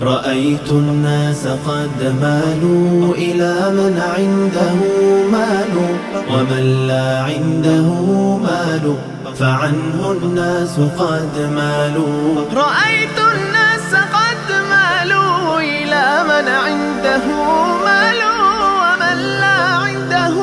رأيت الناس قد مالوا إلى من عنده مال، ومن لا عنده مال فعنه الناس قد مالوا. رأيت الناس قد مالوا إلى من عنده مال، ومن لا عنده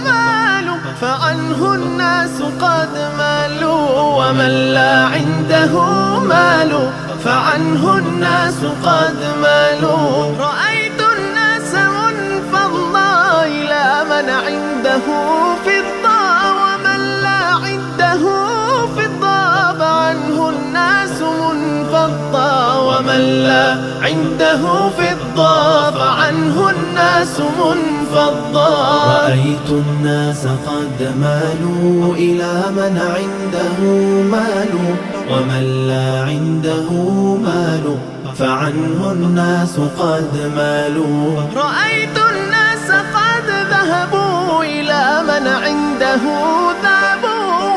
مال فعنه الناس قد مالوا، ومن لا عنده مال فعنه الناس قد مالوا. رأيت الناس منفضة إلى من عنده فضة، ومن لا عنده فضة فعنه الناس منفضة، ومن لا عنده فضة فعنه الناس منفضة. رأيت الناس قد مالوا إلى من عنده مال، ومن لا عنده مال فعنه الناس قد مالوا. رأيت الناس قد ذهبوا إلى من عنده ذهب،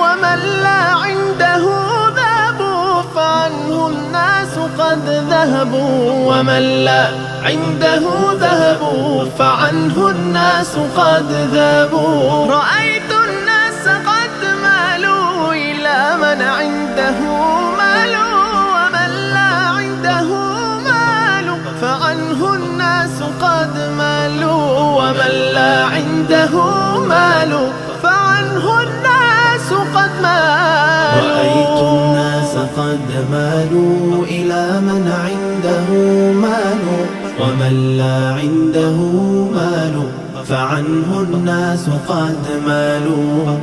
ومن لا عنده ذهب فعنه الناس قد ذهبوا، ومن لا عنده ذهب فعنه الناس قد ذهبوا. رأيت الناس قد مالوا إلى من عنده مال، ومن لا عنده مال فعنه الناس قد مالوا، ومن لا عنده مال فعنه الناس قد مالوا. رأيت الناس قد مالوا إلى من عنده مال، ومن لا عنده مال فعنه الناس قد مالوا.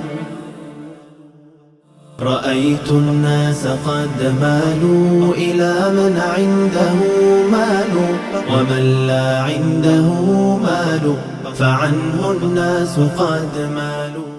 رأيت الناس قد مالوا إلى من عنده مال، ومن لا عنده مال فعنه الناس قد مالوا.